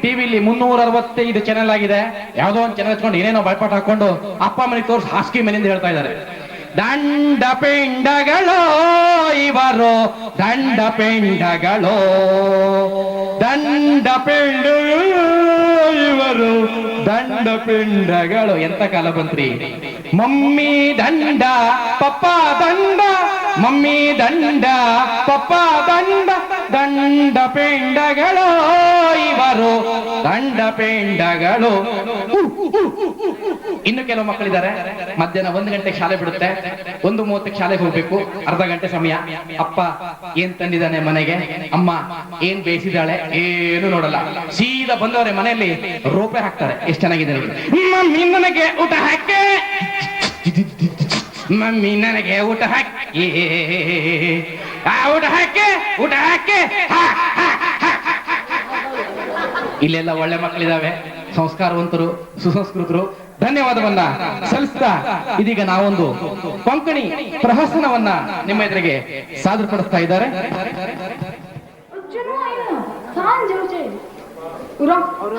ಟಿವಿಲಿ 365 channel ಆಗಿದೆ. ಯಾವ್ದೋ ಒಂದು ಚಾನೆಲ್ ಹಚ್ಕೊಂಡು ಏನೇನೋ ಭಯಪಾಠ ಹಾಕೊಂಡು ಅಪ್ಪ ಮನೆಗೆ ತೋರಿಸಿ ಹಾಸಿಗೆ ಮನೆಯಿಂದ ಹೇಳ್ತಾ ಇದ್ದಾರೆ, ದಂಡ ಪಿಂಡಗಳು ಇವರು, ದಂಡ ಪಿಂಡಗಳು, ದಂಡ ಪಿಂಡ ಇವರು, ದಂಡ ಪಿಂಡಗಳು. ಎಂತ ಕಾಲ ಬಂತ್ರಿ. ಮಮ್ಮಿ ದಂಡ ಪಪ್ಪ ದಂಡ, ಮಮ್ಮಿ ದಂಡ ಪಪ್ಪ ದಂಡ, ದಂಡ ಪಿಂಡಗಳು ಇವರು, ದಂಡ ಪಿಂಡಗಳು. ಇನ್ನು ಕೆಲವು ಮಕ್ಕಳಿದ್ದಾರೆ, ಮಧ್ಯಾಹ್ನ 1 ಗಂಟೆಗೆ ಶಾಲೆ ಬಿಡುತ್ತೆ, 1:30 ಶಾಲೆಗೆ ಹೋಗ್ಬೇಕು, ಅರ್ಧ ಗಂಟೆ ಸಮಯ. ಅಪ್ಪ ಏನ್ ತಂದಿದ್ದಾನೆ ಮನೆಗೆ, ಅಮ್ಮ ಏನ್ ಬೇಯಿಸಿದಾಳೆ ಏನು ನೋಡಲ್ಲ, ಸೀದಾ ಬಂದವರೇ ಮನೆಯಲ್ಲಿ ರೋಪೆ ಹಾಕ್ತಾರೆ. ಎಷ್ಟು ಚೆನ್ನಾಗಿದೆ ನೋಡಿ. ಮಮ್ಮಿ ನನಗೆ ಊಟ ಹಾಕಿ, ಮಮ್ಮಿ ನನಗೆ ಊಟ ಹಾಕಿ, ಊಟ ಹಾಕಿ, ಊಟ ಹಾಕಿ. ಇಲ್ಲೆಲ್ಲ ಒಳ್ಳೆ ಮಕ್ಕಳಿದಾವೆ, ಸಂಸ್ಕಾರವಂತರು, ಸುಸಂಸ್ಕೃತರು. ಧನ್ಯವಾದವನ್ನ ಸಲ್ಲಿಸ್ತಾ ಇದೀಗ ನಾವೊಂದು ಕೊಂಕಣಿ ಪ್ರಹಸನವನ್ನ ನಿಮ್ಮ ಎದುರಿಗೆ ಸಾದರಪಡಿಸ್ತಾ ಇದ್ದಾರೆ.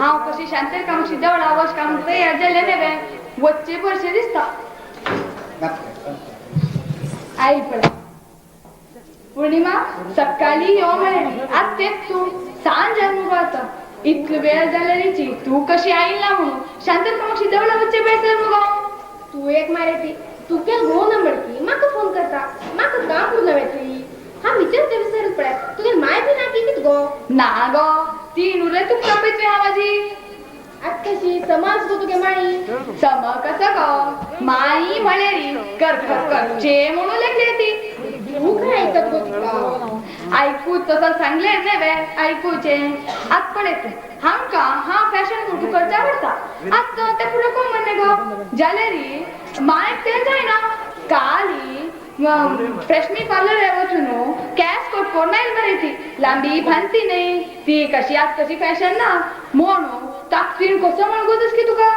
हांव कशी शांतेर काम शिदवळ आवाज काम तयार जाले नेवे वच्चे परशे दिसता. आई पळय पूर्णिमा सकाळी यो म्हणे आज तेच तू सांज मुगो आता इतलो वेळ जाले रेची तू कशी आईला म्हणून शांतेर काम शिदवळ वच्चे बेसर मुगो. तू एक मारे ती तू केल गो नंबर की माका फोन करता माका काम पुरला वेत्री हा विचारते विसरत पळय तुगे माय बी ना कित गो ना गो ती नुरे तू तब्येत आवाजी आज कशी समाज गो तुगे माई सम कसं गो माई म्हळेरी कर कर करचे म्हणून लेखले ती तू काय ऐकत गो तुका ऐकू तसं सांगले नेवे ऐकूचे आज पण येते हांका हा फॅशन फोटो करचा आवडता. आज तर ते पुढे कोण म्हणणे गो जालेरी माय ते जाय ना काली फ्रेशमी पार्लर वचून कॅश कोट कोरनाईल बरेची लांबी फांती नाही ती कशी आज कशी फॅशन ना म्हणून ताकतीन कसं म्हणगो की तुका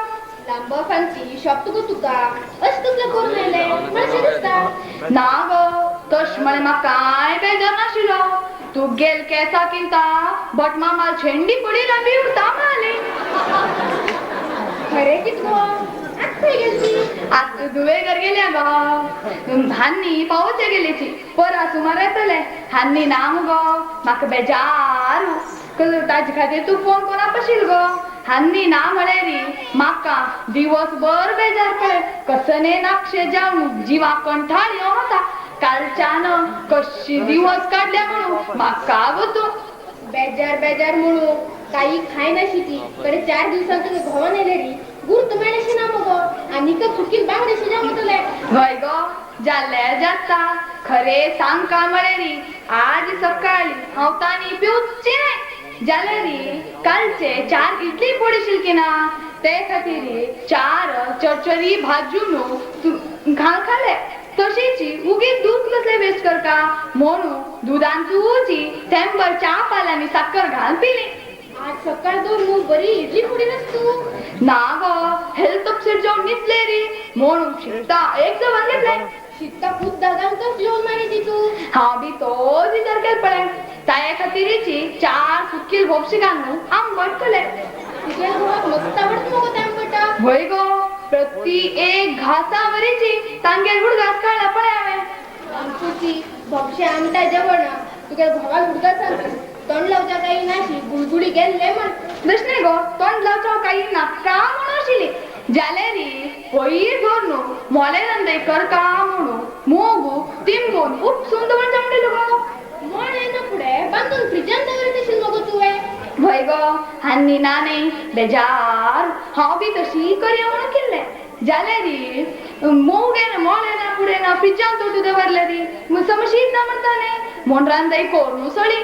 लांब फॅन्सी शॉप तुका तुका अस कसलं कोर नाहीले मला दिसता ना गो तश म्हणे म्हाका काय बेजार नाशिलो तू गेल केसा किंता बट मामाल छेंडी पडी लांबी उरता माले खरे कित गो आज खंय गेलती आज तू दुवेगर गेल्या गो हान्नी पावचे गेलेची परा सुमार येतले हान्नी ना मुगो म्हाका बेजार ताजे खातीर तू फोन कोणा पशील गो हान्नी ना म्हळेरी म्हाका दिवसभर बेजार पळय कसने नाक्षे जावन जिवा कंठाळ यो होता कालच्यान कशी दिवस काढल्या म्हणून म्हाका गो तू बेजार बेजार म्हणू काही खाय नाशिती कडे 4 दिवसांत तुगे घोवान येलेरी गुर्त मेळेशी ना मगो आनी का चुकील बांगडेशी जावतले वय गो जाल्ले जाता खरे सांग का म्हळेरी आज सकाळी हांव तानी पिवची नाही जाल्यारी कालचे 4 इडली पडशील की ना ते खातीर 4 चरचरी भाजून घाल खाले तशीची उगीच दूध कसले वेस्ट करता म्हणून दुधान चुची थेंबर च्या पाल्यानी साखर घाल पिली. आज सकाळ दोन मग बरी इडली पुडी नसतू ना गो हेल्थ अपसेट जाऊन निसले रे म्हणून शिकता एक जवळ घेतले शिकता खूप दादांचं जेवण मारी ती तू हा बी तोच विचार केल पडे ताया खातीरची 4 सुकील भोपशी घालून आंबट केले तुझ्या घरात मस्त आवडत नको त्या आंबटा वय गो प्रति एक घासावरीची तांगेल उडगास काढला पळ्यावे आमची भोपशी आमटा जेवण तुझ्या घोवाल उडगास सांगता तोंड लावच्या काही नाशी गुळगुळी गेले म्हण दशने गो तोंड लावचा काही नाका म्हणून आशिली जालेरी पयर धोरनो मोले नंदे कर का म्हणून मोगू तिमगोन उपसून दवळ जमडेलो गो मोळे न पुढे बांधून फ्रिजान दवरत असेल मग तुवे वय गो हान्नी नाने बेजार हांव बी तशी करया म्हणून केल्ले जालेरी मोगे ना मोळे ना पुढे ना फ्रिजान तोटू दवरले री समशीत ना म्हणताने म्हण रांदई कोरनू सळी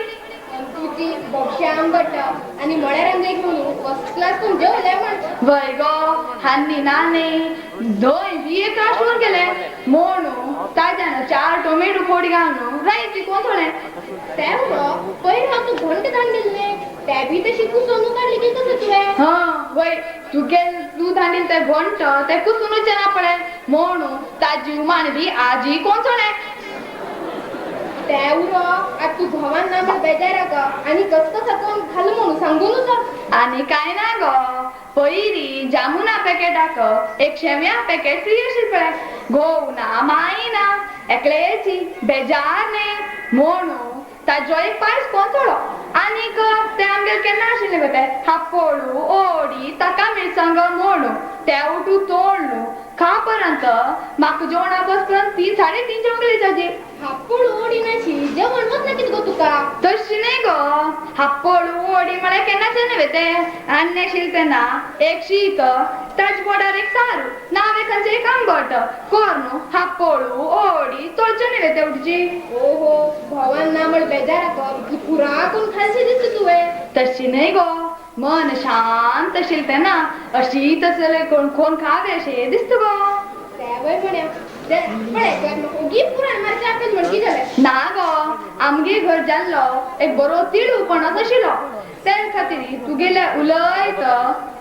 तुझी भोपशी आंबट आणि मोळ्या रांदईक म्हणून फर्स्ट क्लास तू जेवले म्हण वय गो हान्नी नाने दोन बी एक राशूर गेले म्हणून ताज्यान 4 टोमॅटो फोडी घालून रायची कोसळे ते मुगो पयर हांव तू घंट धांडिल्ले ते बी तशी कुसोनू काढली की कसं तुवें हा वय तू गेल तू धांडील ते घंट ते कुसूनच ना पडे म्हणून ताजी मानवी आजी कोसळे त्यावर आता तू भावांना मला बेजारा का आणि कस कसा कोण खाल्लं म्हणून सांगू नका. आणि काय ना ग पयरी जामुना पॅकेट आक एक शेव्या पॅकेट फ्री असेल पळय घोवना मायना एकल्याची बेजार ने म्हणून ताजो एक पायस कोंतळो आणि ते आमगेर केन्ना आशिल्ले गो ते हापोळू ओडी ताका मिरसांग म्हणू ते उठू तोडलू खा पर्यंत म्हाका जेवणा बसपर्यंत 3-3:30 जेवंगली जाजी. हापूड ओडी नाशी जेवण मत ना किती गो तुका. तशी नाही गो हापोळू ओडी मला केन्नाचे न्हय ते अन्य शिलतेना एक शीत ताज पोडार एक सारू नावे खंयचे एक आंबट कोरनू हापोळू ओडी तोडचे न्हय ते उठची. ओहो भावांना मला बेजारा का की पुरा कोण खालसे दिसत तुवे. तशी नाही गो मन शांत शिलतेना अशी तसले कोण कोण खावे अशे दिसत गो. त्यावर म्हण्या ओगी पुराण मारचे आपण म्हण की झालं ना गो आमगे घर जाल्लो एक बरो तिडू पणस आशिल्लो ते खातीर तू गेले उलयत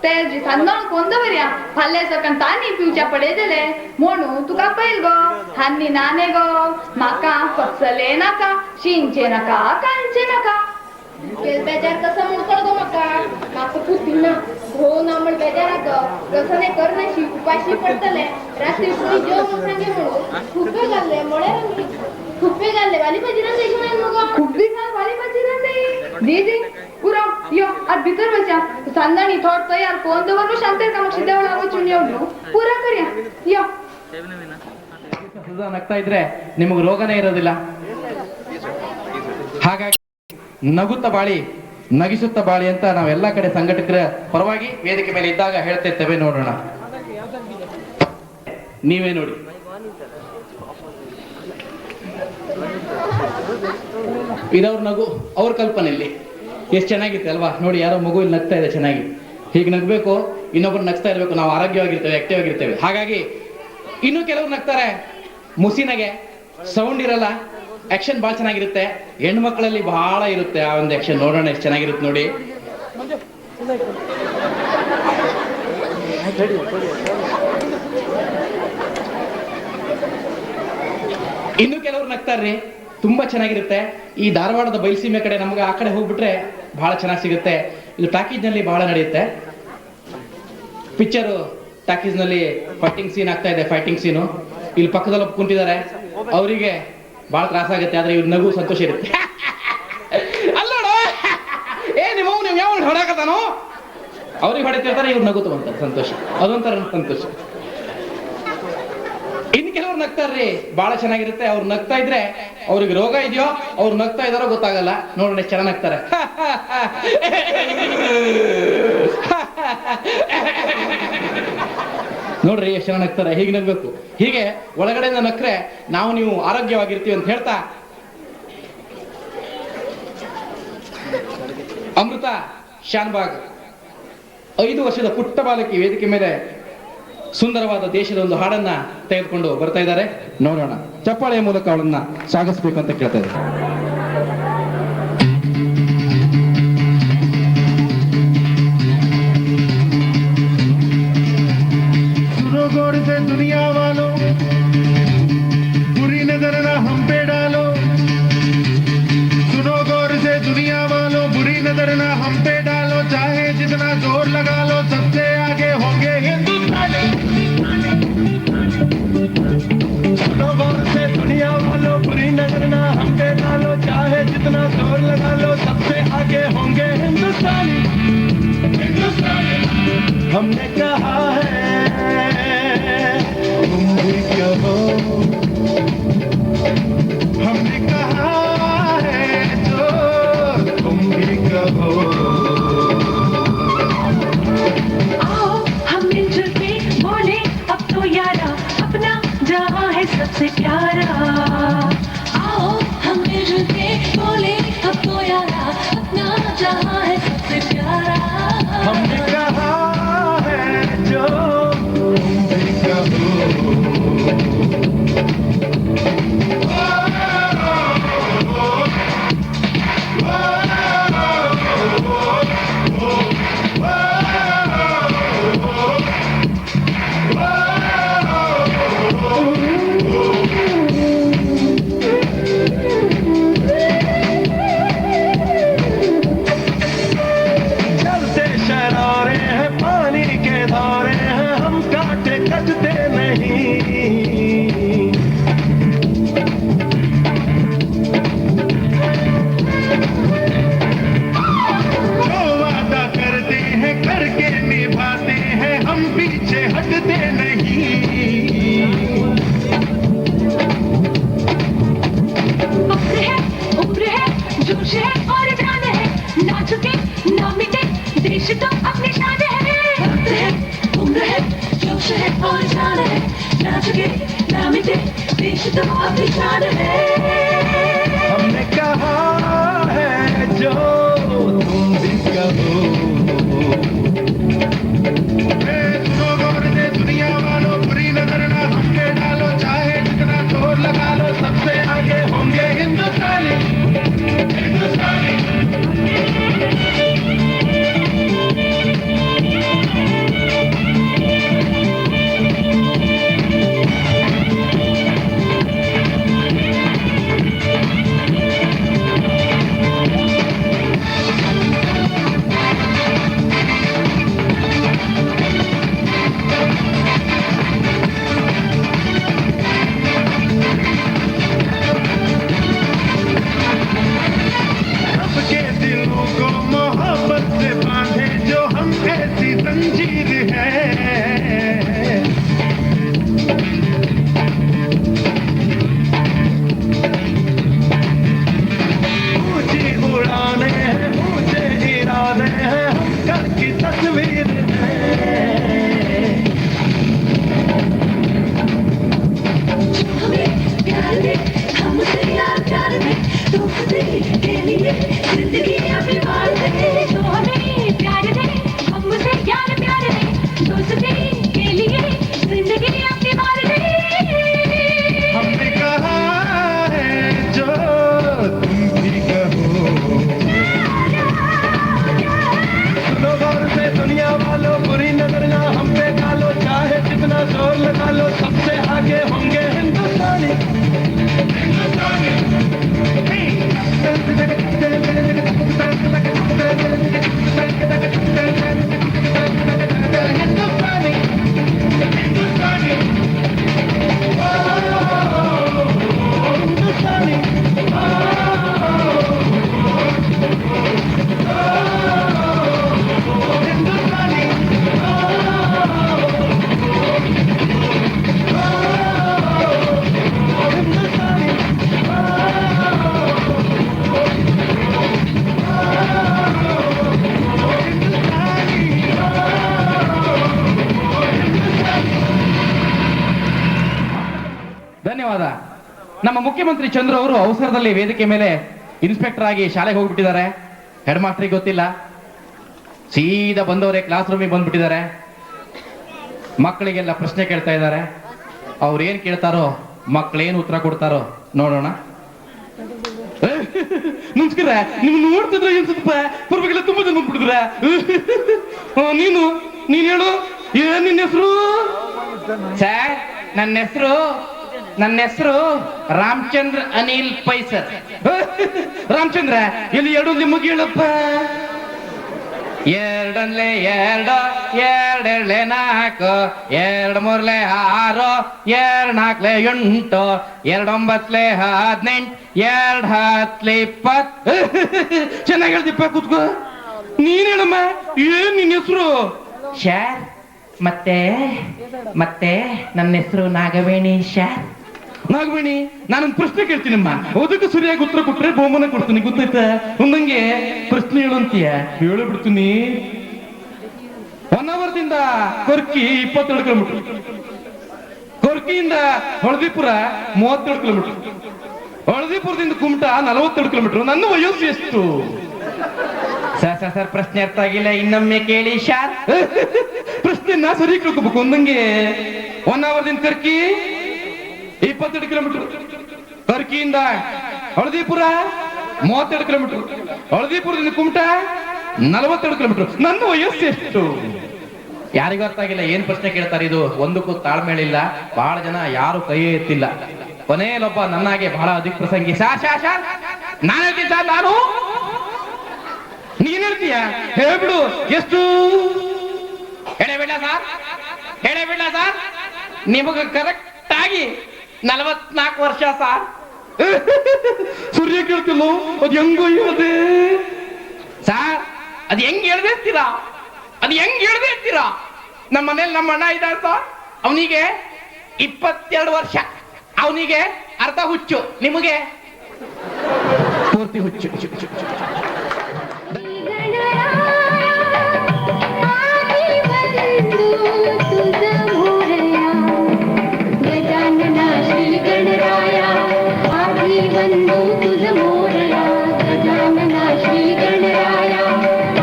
ते सान्नां कोण दवरया फाल्यां सकाळ तानी पिवच्या पडे जाले म्हणून तुका पळयल गो हान्नी नाने गो म्हाका कसले नाका शिंचे नाका कांचे नाका. केल बेजार कसा म्हण कळगो म्हाका पुती ना हो ना म्हण बेजारा का कसं नाही करण्याशी उपाशी पडतले रात्री कोणी जेव म्हणून सांगे म्हणून खुपे घालले मळे रंगी खुपे घालले वाली भाजी रांदे घेऊन मग खूप दिवस वाली भाजी रांदे दीदी पुरो यो आज भितर वचा सांदाणी थोड तयार कोण दवरलो शांत का मग देवळा वचून येऊ पुरा करूया यो. ನಗ್ತಾ ಇದ್ರೆ ನಿಮಗೆ ರೋಗನೇ ಇರೋದಿಲ್ಲ. ಹಾಗಾಗಿ ನಗುತ್ತ ಬಾಳಿ ನಗಿಸುತ್ತ ಬಾಳಿ ಅಂತ ನಾವೆಲ್ಲ ಕಡೆ ಸಂಘಟಕರ ಪರವಾಗಿ ವೇದಿಕೆ ಮೇಲೆ ಇದ್ದಾಗ ಹೇಳ್ತಿರ್ತೇವೆ. ನೋಡೋಣ, ನೀವೇ ನೋಡಿ. ಇರೋರ್ ನಗು ಅವ್ರ ಕಲ್ಪನೆಯಲ್ಲಿ ಎಷ್ಟು ಚೆನ್ನಾಗಿರುತ್ತೆ ಅಲ್ವಾ. ನೋಡಿ, ಯಾರೋ ಮಗು ಇಲ್ಲಿ ನಗ್ತಾ ಇದೆ ಚೆನ್ನಾಗಿ. ಹೀಗೆ ನಗ್ಬೇಕು, ಇನ್ನೊಬ್ರು ನಗ್ತಾ ಇರ್ಬೇಕು. ನಾವು ಆರೋಗ್ಯವಾಗಿರ್ತೇವೆ, ಆಕ್ಟಿವ್ ಆಗಿರ್ತೇವೆ. ಹಾಗಾಗಿ ಇನ್ನು ಕೆಲವ್ರು ನಗ್ತಾರೆ ಮುಸಿನಗೆ, ಸೌಂಡ್ ಇರಲ್ಲ, ಆಕ್ಷನ್ ಬಹಳ ಚೆನ್ನಾಗಿರುತ್ತೆ. ಹೆಣ್ಮಕ್ಳಲ್ಲಿ ಬಹಳ ಇರುತ್ತೆ ಆ ಒಂದು ಆಕ್ಷನ್. ನೋಡೋಣ ಎಷ್ಟು ಚೆನ್ನಾಗಿರುತ್ತೆ ನೋಡಿ. ಇನ್ನು ಕೆಲವ್ರು ನಗ್ತಾರ್ರಿ, ತುಂಬಾ ಚೆನ್ನಾಗಿರುತ್ತೆ. ಈ ಧಾರವಾಡದ ಬಯಲುಸೀಮೆ ಕಡೆ ನಮ್ಗೆ ಆ ಕಡೆ ಹೋಗ್ಬಿಟ್ರೆ ಬಹಳ ಚೆನ್ನಾಗಿ ಸಿಗುತ್ತೆ. ಇದು ಟಾಕೀಸ್ ನಲ್ಲಿ ಬಹಳ ನಡೆಯುತ್ತೆ. ಪಿಕ್ಚರ್ ಟಾಕೀಸ್ ನಲ್ಲಿ ಫೈಟಿಂಗ್ ಸೀನ್ ಆಗ್ತಾ ಇದೆ, ಫೈಟಿಂಗ್ ಸೀನು. ಇಲ್ಲಿ ಪಕ್ಕದಲ್ಲಿ ಒಬ್ಬ ಕುಂತಿದ್ದಾರೆ, ಅವರಿಗೆ ಬಹಳ ತ್ರಾಸ ಆಗುತ್ತೆ. ಆದ್ರೆ ಇವ್ರ ನಗು ಸಂತೋಷ ಇರುತ್ತೆ. ಅಲ್ಲೋಡ ನೀವು ಯಾವ ಹೊಡಕತಾನೋ ಅವ್ರಿಗೆ ಹೊಡಿತಿರ್ತಾರೆ, ಇವ್ರು ನಗು ತಗೊಂತಾರೆ, ಸಂತೋಷ. ಅದೊಂಥರ ಸಂತೋಷ. ಇನ್ನು ಕೆಲವ್ರು ನಗ್ತಾರ್ರಿ, ಬಹಳ ಚೆನ್ನಾಗಿರುತ್ತೆ. ಅವ್ರು ನಗ್ತಾ ಇದ್ರೆ ಅವ್ರಿಗೆ ರೋಗ ಇದೆಯೋ ಅವ್ರು ನಗ್ತಾ ಇದಾರೋ ಗೊತ್ತಾಗಲ್ಲ. ನೋಡೋಣ ಎಷ್ಟು ಚೆನ್ನಾಗಿ ನಗ್ತಾರೆ. ನೋಡ್ರಿ ಎಷ್ಟು ಚೆನ್ನಾಗಿ ನಗ್ತಾರೆ. ಹೀಗೆ ನಗ್ಬೇಕು. ಹೀಗೆ ಒಳಗಡೆಯಿಂದ ನಕ್ರೆ ನಾವು ನೀವು ಆರೋಗ್ಯವಾಗಿರ್ತೀವಿ ಅಂತ ಹೇಳ್ತಾ, ಅಮೃತ ಶಾನ್ಬಾಗ್ 5 ವರ್ಷದ ಪುಟ್ಟ ಬಾಲಕಿ ವೇದಿಕೆ ಮೇಲೆ ಸುಂದರವಾದ ದೇಶದ ಒಂದು ಹಾಡನ್ನ ತೆಗೆದುಕೊಂಡು ಬರ್ತಾ ಇದ್ದಾರೆ. ನೋಡೋಣ, ಚಪ್ಪಾಳೆಯ ಮೂಲಕ ಅವಳನ್ನ ಸಾಗಿಸ್ಬೇಕು ಅಂತ ಕೇಳ್ತಾ ಇದ್ದಾರೆ. सुनो गौर से दुनिया वालों, बुरी नजर ना हम पे डालो. सुनो गौर से दुनिया वालों, बुरी नजर ना हम पे डालो. चाहे जितना जोर लगा लो, सबसे आगे होंगे हिंदुस्तानी. सुनो गौर से दुनिया वालों, बुरी नजर ना हम पे डालो. चाहे जितना जोर लगा लो, सबसे आगे होंगे हिंदुस्तानी. हिंदुस्तानी हमने कहा है, तुम भी कहो. हमने कहा है जो तुम भी कहो. आओ हम मिलजुल के बोले अब तो यारा, अपना जहां है सबसे प्यारा. आओ हम मिलजुल के बोले अब तो यारा, अपना जहां है सबसे प्यारा. हमने कहा है जो तुम भी कहो. हटते नहीं। जो वादा करते हैं करके निभाते हैं, हम पीछे हटते नहीं। उम्र है, जोश है और जान है, ना झुके ना मिटे, देश तो अपनी शान है। वक्त है, उम्र है, जोश है और जान है, ना झुके ना मिटे, देश तो अपनी शान है। हमने कहा है जो तुम भी कहो। दुनिया वालों बुरी नजर ना हम पे डालो, चाहे जितना जोर लगा लो, सबसे आगे होंगे हिंदुस्तानी, हिंदुस्तानी। सबके दिलों को मोहब्बत से बांधे जो हम ऐसी जंजीर है। ऊंची उड़ाने हैं, ऊंचे इरादे हैं, हम कल की तस्वीर है। हमें प्यार दे, हम तैयार प्यार में, दोस्ती के लिए जिंदगी अपनी बार दे। तो हमें प्यार दे, हमसे प्यार प्यार दे, दोस्ती के लिए जिंदगी अपनी बार दे। हमने कहा है जो तुम भी कहो। सुनो गौर से दुनिया वालों, बुरी नजर ना हम पे डालो, चाहे जितना जोर लगा लो, सबसे आगे होंगे हिंदुस्तानी, हिंदुस्तानी। हिंदुस्तानी, हिंदुस्तानी। हिंदुस्तानी। हिंदुस्तानी। ಧನ್ಯವಾದ. ನಮ್ಮ ಮುಖ್ಯಮಂತ್ರಿ ಚಂದ್ರು ಅವರು ಅವಸರದಲ್ಲಿ ವೇದಿಕೆ ಮೇಲೆ ಇನ್ಸ್ಪೆಕ್ಟರ್ ಆಗಿ ಶಾಲೆಗೆ ಹೋಗ್ಬಿಟ್ಟಿದ್ದಾರೆ. ಹೆಡ್ ಮಾಸ್ಟರ್ಗೆ ಗೊತ್ತಿಲ್ಲ, ಸೀದಾ ಬಂದವರೇ ಕ್ಲಾಸ್ ರೂಮಿಗೆ ಬಂದ್ಬಿಟ್ಟಿದ್ದಾರೆ. ಮಕ್ಕಳಿಗೆಲ್ಲ ಪ್ರಶ್ನೆ ಕೇಳ್ತಾ ಇದ್ದಾರೆ. ಅವ್ರು ಏನ್ ಕೇಳ್ತಾರೋ, ಮಕ್ಕಳೇನು ಉತ್ತರ ಕೊಡ್ತಾರೋ ನೋಡೋಣ. ನಮಸ್ಕಾರ, ನೀವು ನೋಡ್ತಿದ್ರೆ ಏನ್ ಸ್ವಲ್ಪ ಪರ್ವಾಗಿಲ್ಲ, ತುಂಬಾ ಜನ ಬಂದ್ಬಿಟ್ಟಿದ್ರ. ನೀನು ಹೇಳು, ಏನ್ ನಿನ್ನ ಹೆಸರು? ಸರ್, ನನ್ನ ಹೆಸರು ರಾಮಚಂದ್ರ ಅನಿಲ್ ಪೈಸರ್. ರಾಮಚಂದ್ರ, ಇಲ್ಲಿ ಎರಡು ನಿಮಗೆ ಹೇಳಪ್ಪ. ಎರಡನ್ಲೆ ಎರಡು, ಎರಡೆರಡ್ಲೆ ನಾಲ್ಕು, ಎರಡು ಮೂರ್ಲೆ ಆರು, ಎರಡು ನಾಲ್ಕಲೆ ಎಂಟು, ಎರಡೊಂಬತ್ಲೆ 18, ಎರಡು ಹತ್ಲೆ 20. ಚೆನ್ನಾಗಿ ಹೇಳ್ದಿಪ್ಪ, ಕೂತ್ಕೋ. ನೀನ್ ಹೇಳಮ್ಮ, ಏನ್ ನಿನ್ನ ಹೆಸರು? ಶಾರ್, ಮತ್ತೆ ನನ್ನ ಹೆಸರು ನಾಗವೇಣಿ ಶಾರ್. ನಾಗವೇಣಿ, ನಾನೊಂದು ಪ್ರಶ್ನೆ ಕೇಳ್ತೀನಮ್ಮ, ಅದಕ್ಕೆ ಸರಿಯಾಗಿ ಉತ್ತರ ಕೊಟ್ರೆ ಬಹುಮಾನ ಕೊಡ್ತೀನಿ, ಗೊತ್ತಾಯ್ತಾ? ಒಂದಂಗೆ ಪ್ರಶ್ನೆ ಹೇಳುವಂತೀಯ, ಹೇಳಬಿಡ್ತೀನಿ. 1 ಅವರ್ದಿಂದ ಕೊರ್ಕಿ 22 ಕಿಲೋಮೀಟರ್, ಕೊರ್ಕಿಯಿಂದ ಹಳದಿಪುರ 32 ಕಿಲೋಮೀಟರ್, ಹಳದಿಪುರದಿಂದ ಕುಮಟಾ 42 ಕಿಲೋಮೀಟರ್. ನನ್ನ ವಯಸ್ಸು ಎಷ್ಟು? ಸರ್, ಪ್ರಶ್ನೆ ಅರ್ಥ ಆಗಿಲ್ಲ, ಇನ್ನೊಮ್ಮೆ ಕೇಳಿ ಶಾರ್. ಪ್ರಶ್ನೆನ ಸರಿ ಕೇಳ್ಕೋಬೇಕು. ಒಂದಂಗೆ 1 ಅವರ್ದಿಂದ ಕರ್ಕಿ 22 ಕಿಲೋಮೀಟರ್, ಕರ್ಕಿಯಿಂದ ಹಳದಿಪುರ 32 ಕಿಲೋಮೀಟರ್, ಹಳದಿಪುರದಿಂದ ಕುಮಟಾ 42 ಕಿಲೋಮೀಟರ್. ನನ್ನ ವಯಸ್ಸು ಎಷ್ಟು? ಯಾರಿಗೂ ಅರ್ಥ ಆಗಿಲ್ಲ, ಏನ್ ಪ್ರಶ್ನೆ ಕೇಳ್ತಾರೆ ಇದು? ಒಂದಕ್ಕೂ ತಾಳ್ಮೇಳಿಲ್ಲ, ಬಹಳ ಜನ ಯಾರು ಕೈ ಎತ್ತಿಲ್ಲ. ಕೊನೆಯಲ್ಲೊಬ್ಬ ನನ್ನಾಗೆ ಬಹಳ ಅಧಿಕ ಪ್ರಸಂಗಿ, ಶಾರ್ ನಾನು ಹೇಳ್ತೀನಿ ಸರ್, ನಾನು. ನೀನ್ ಹೇಳ್ತೀಯ? ಹೇಳ್ಬಿಡು, ಎಷ್ಟು? ಹೇಳೇ ಬಿಡ್ಲ ಸರ್? ನಿಮಗ ಕರೆಕ್ಟ್ ಆಗಿ 44 ವರ್ಷ ಸಾರ್. ಸೂರ್ಯ ಕೇಳ್ತಿಲ್ಲ ಅದು ಹೆಂಗೋ ಹೇಳ್ದೆ ಸಾರ್, ಅದು ಹೆಂಗ್ ಹೇಳ್ದೆ ಅಂತೀರಾ? ಅದು ಹೆಂಗ್ ಹೇಳ್ದೆ ಅಂತೀರಾ? ನಮ್ಮ ಮನೇಲಿ ನಮ್ಮ ಅಣ್ಣ ಇದ್ದಾನೆ ಸರ್, ಅವನಿಗೆ 22 ವರ್ಷ, ಅವನಿಗೆ ಅರ್ಧ ಹುಚ್ಚು, ನಿಮಗೆ ಪೂರ್ತಿ ಹುಚ್ಚು. गजानना श्री गणराय आधी बंधु तुझ मोरया. गजानना श्री गणराय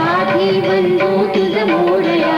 आधी बंधु तुझ मोरया.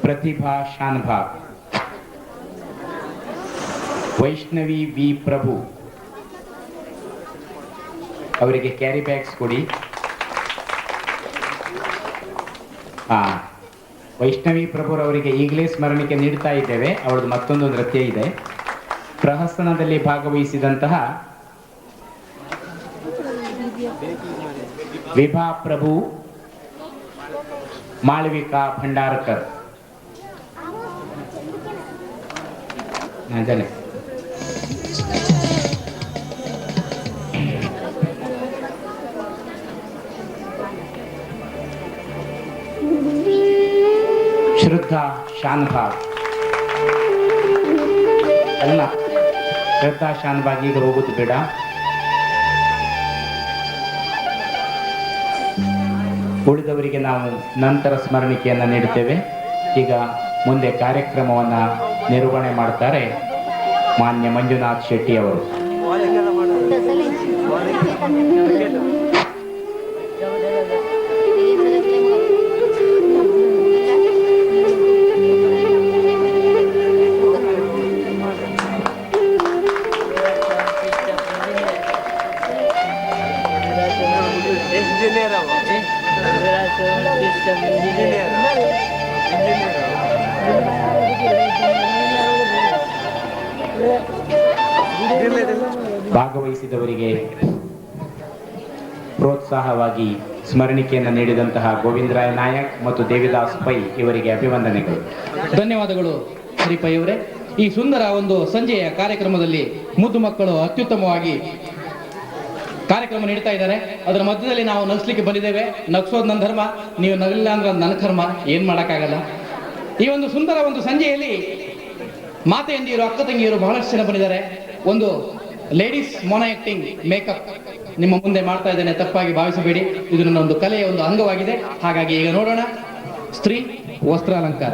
ಪ್ರತಿಭಾ ಶಾನ್ಭಾಗ್, ವೈಷ್ಣವಿ ವಿ ಪ್ರಭು ಅವರಿಗೆ ಕ್ಯಾರಿ ಬ್ಯಾಗ್ಸ್ ಕೊಡಿ. ವೈಷ್ಣವಿ ಪ್ರಭುರವರಿಗೆ ಈಗಲೇ ಸ್ಮರಣಿಕೆ ನೀಡ್ತಾ ಇದ್ದೇವೆ. ಅವರದ್ದು ಮತ್ತೊಂದು ನೃತ್ಯ ಇದೆ. ಪ್ರಹಸನದಲ್ಲಿ ಭಾಗವಹಿಸಿದಂತಹ ವಿಭಾ ಪ್ರಭು, ಮಾಳವಿಕಾ ಭಂಡಾರಕರ್ ಜನ ಶ್ರದ್ಧಾ ಶಾನ್ಭಾಗ್ ಅಲ್ಲ, ಶ್ರದ್ಧಾ ಶಾನ್ಭಾಗ್ ಈಗ ಹೋಗೋದು ಬೇಡ. ಉಳಿದವರಿಗೆ ನಾವು ನಂತರ ಸ್ಮರಣಿಕೆಯನ್ನು ನೀಡುತ್ತೇವೆ. ಈಗ ಮುಂದೆ ಕಾರ್ಯಕ್ರಮವನ್ನು ನಿರ್ವಹಣೆ ಮಾಡ್ತಾರೆ ಮಾನ್ಯ ಮಂಜುನಾಥ್ ಶೆಟ್ಟಿ ಅವರು. ಭಾಗವಹಿಸಿದವರಿಗೆ ಪ್ರೋತ್ಸಾಹವಾಗಿ ಸ್ಮರಣಿಕೆಯನ್ನು ನೀಡಿದಂತಹ ಗೋವಿಂದರಾಯ್ ನಾಯಕ್ ಮತ್ತು ದೇವಿದಾಸ್ ಪೈ ಇವರಿಗೆ ಅಭಿವಂದನೆಗಳು. ಧನ್ಯವಾದಗಳು ಶ್ರೀಪೈ ಅವರೇ. ಈ ಸುಂದರ ಒಂದು ಸಂಜೆಯ ಕಾರ್ಯಕ್ರಮದಲ್ಲಿ ಮುದ್ದು ಮಕ್ಕಳು ಅತ್ಯುತ್ತಮವಾಗಿ ಕಾರ್ಯಕ್ರಮ ನೀಡ್ತಾ ಇದ್ದಾರೆ. ಅದರ ಮಧ್ಯದಲ್ಲಿ ನಾವು ನಗಿಸ್ಲಿಕ್ಕೆ ಬಂದಿದ್ದೇವೆ. ನಗಿಸೋದು ನನ್ನ ಧರ್ಮ, ನೀವು ನಗಲಿಲ್ಲ ಅಂದ್ರೆ ನನ್ನ ಕರ್ಮ, ಏನ್ ಮಾಡೋಕ್ಕಾಗಲ್ಲ. ಈ ಒಂದು ಸುಂದರ ಒಂದು ಸಂಜೆಯಲ್ಲಿ ಮಾತೆಯಂದಿರು, ಅಕ್ಕ ತಂಗಿಯರು ಬಹಳಷ್ಟು ಜನ ಬಂದಿದ್ದಾರೆ. ಒಂದು ಲೇಡೀಸ್ ಮೋನೋ ಆಕ್ಟಿಂಗ್ ಮೇಕಪ್ ನಿಮ್ಮ ಮುಂದೆ ಮಾಡ್ತಾ ಇದ್ದೇನೆ, ತಪ್ಪಾಗಿ ಭಾವಿಸಬೇಡಿ. ಇದು ನನ್ನ ಒಂದು ಕಲೆಯ ಒಂದು ಅಂಗವಾಗಿದೆ. ಹಾಗಾಗಿ ಈಗ ನೋಡೋಣ ಸ್ತ್ರೀ ವಸ್ತ್ರಾಲಂಕಾರ.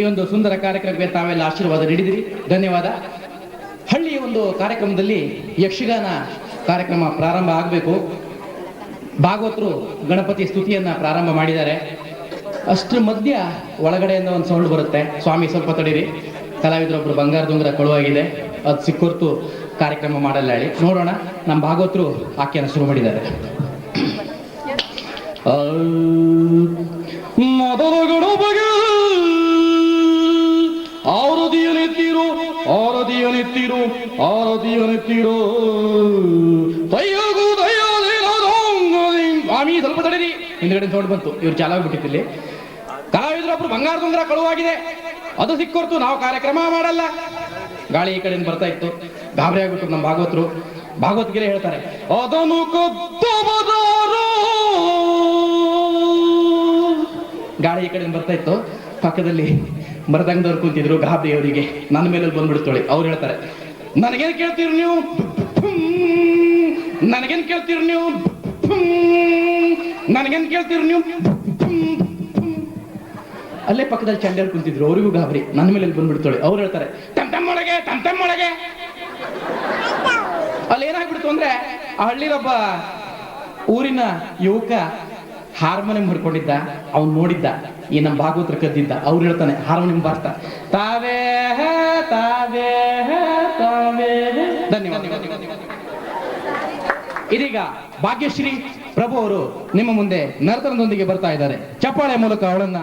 ಈ ಒಂದು ಸುಂದರ ಕಾರ್ಯಕ್ರಮಕ್ಕೆ ತಾವೆಲ್ಲ ಆಶೀರ್ವಾದ ನೀಡಿದಿರಿ, ಧನ್ಯವಾದ. ಹಳ್ಳಿಯ ಒಂದು ಕಾರ್ಯಕ್ರಮದಲ್ಲಿ ಯಕ್ಷಗಾನ ಕಾರ್ಯಕ್ರಮ ಪ್ರಾರಂಭ ಆಗಬೇಕು. ಭಾಗವತರು ಗಣಪತಿ ಸ್ತುತಿಯನ್ನ ಪ್ರಾರಂಭ ಮಾಡಿದ್ದಾರೆ. ಅಷ್ಟರ ಮಧ್ಯ ಒಳಗಡೆಯಿಂದ ಒಂದು ಸೌಂಡ್ ಬರುತ್ತೆ, ಸ್ವಾಮಿ ಸ್ವಲ್ಪ ತಡೀರಿ, ಕಲಾವಿದರೊಬ್ರು ಬಂಗಾರದ ಉಂಗುರ ಕಳುವಾಗಿದೆ, ಅದು ಸಿಕ್ಕೊರ್ತು ಕಾರ್ಯಕ್ರಮ ಮಾಡಲ್ಲ ಹೇಳಿ. ನೋಡೋಣ, ನಮ್ಮ ಭಾಗವತರು ಆಕೆಯನ್ನು ಶುರು ಮಾಡಿದ್ದಾರೆ. ಮೊದಲ ಗಣಪಗೆ ಆರದಿಯನೆತ್ತಿರೋ ಆರದಿಯನೆತ್ತಿರೋ ಆರದಿಯನೆತ್ತಿರೋ ತಯ್ಯಗು ಸ್ವಾಮಿ ಸ್ವಲ್ಪ ತಡೀರಿ, ಹಿಂದ್ಗಡೆ ಸೌಂಡ್ ಬಂತು, ಇವ್ರು ಚಾಲಾಗ್ಬಿಟ್ಟಿತ್ತು. ಕಲಾವಿದರೊಬ್ರು ಬಂಗಾರದ ಉಂಗುರ ಕಳುವಾಗಿದೆ, ಅದು ಸಿಕ್ಕೊರ್ತು, ನಾವು ಕಾರ್ಯಕ್ರಮ ಮಾಡಲ್ಲ. ಗಾಳಿ ಈ ಕಡೆಯಿಂದ ಬರ್ತಾ ಇತ್ತು, ಗಾಬರಿ ಆಗ್ಬಿಟ್ಟು ನಮ್ಮ ಭಾಗವತರು ಭಾಗವತ್ಗಿರೆ ಹೇಳ್ತಾರೆ, ಅದನ್ನು ಕದ್ದವದಾರು. ಗಾಳಿ ಈ ಕಡೆಯಿಂದ ಬರ್ತಾ ಇತ್ತು, ಪಕ್ಕದಲ್ಲಿ ಮರದಂಗದವ್ರು ಕುಂತಿದ್ರು, ಗಾಬರಿ ಅವರಿಗೆ ನನ್ನ ಮೇಲೆ ಬಂದ್ಬಿಡ್ತಾಳೆ. ಅವ್ರು ಹೇಳ್ತಾರೆ, ನನಗೇನ್ ಕೇಳ್ತೀರಿ ನೀವು, ನನಗೇನ್ ಕೇಳ್ತೀರಿ ನೀವು, ನನಗೇನ್ ಕೇಳ್ತೀರಿ ನೀವು. ಅಲ್ಲೇ ಪಕ್ಕದಲ್ಲಿ ಚಂಡೇರು ಕುಂತಿದ್ರು, ಅವರಿಗೂ ಗಾಬರಿ, ನನ್ನ ಮೇಲೆ ಬಂದ್ಬಿಡ್ತಾಳೆ. ಅವ್ರು ಹೇಳ್ತಾರೆ, ತಮ್ಮೊಳಗೆ ತಮ್ಮೊಳಗೆ. ಅಲ್ಲಿ ಏನಾಗ್ಬಿಡ್ತು ಅಂದ್ರೆ, ಆ ಹಳ್ಳಿಲೊಬ್ಬ ಊರಿನ ಯುವಕ ಹಾರ್ಮೋನಿಯಂ ಹಿಡ್ಕೊಂಡಿದ್ದ, ಅವ್ನು ನೋಡಿದ್ದ ಈ ನಮ್ಮ ಭಾಗವತರ ಕದ್ದಿದ್ದ. ಅವ್ರು ಹೇಳ್ತಾನೆ ಹಾರ್ಮೋನಿಯಂ ಬಾರ್ತಾ, ತಾವೇ ತಾವೇ ತಾವೇ. ಧನ್ಯವಾದ. ಇದೀಗ ಭಾಗ್ಯಶ್ರೀ ಪ್ರಭು ಅವರು ನಿಮ್ಮ ಮುಂದೆ ನರ್ತನದೊಂದಿಗೆ ಬರ್ತಾ ಇದ್ದಾರೆ. ಚಪ್ಪಾಳೆ ಮೂಲಕ ಅವಳನ್ನ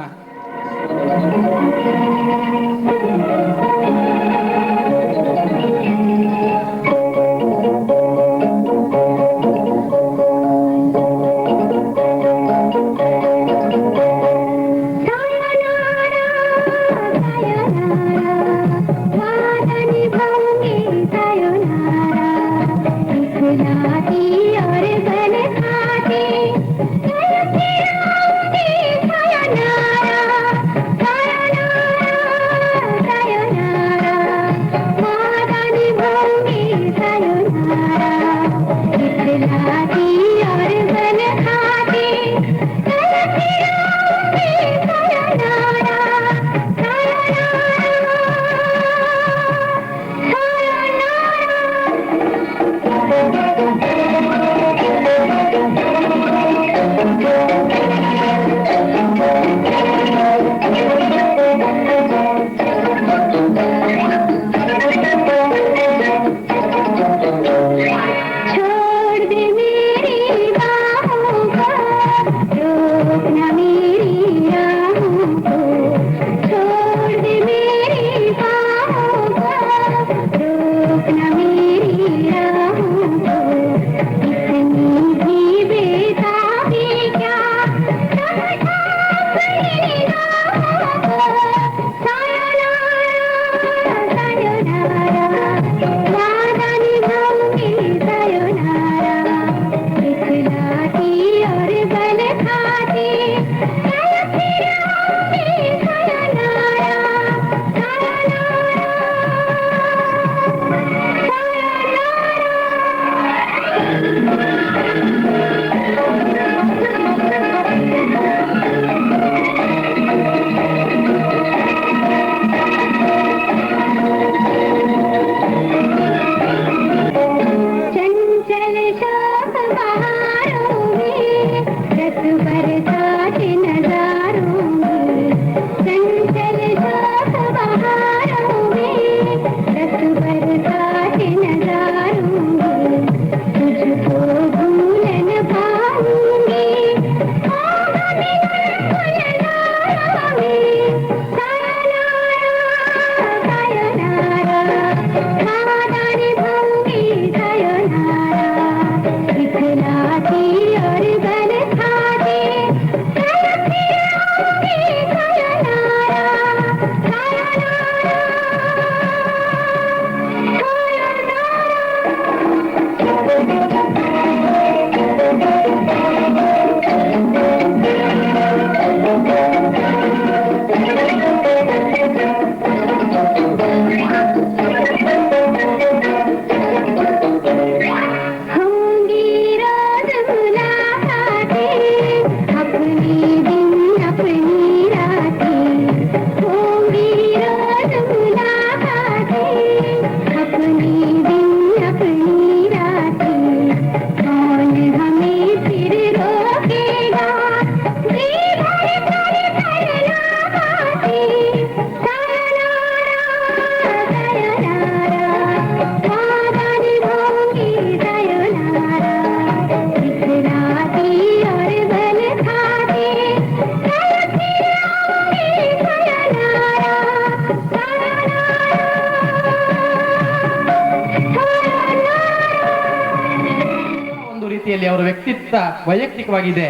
ವೈಯಕ್ತಿಕವಾಗಿದೆ,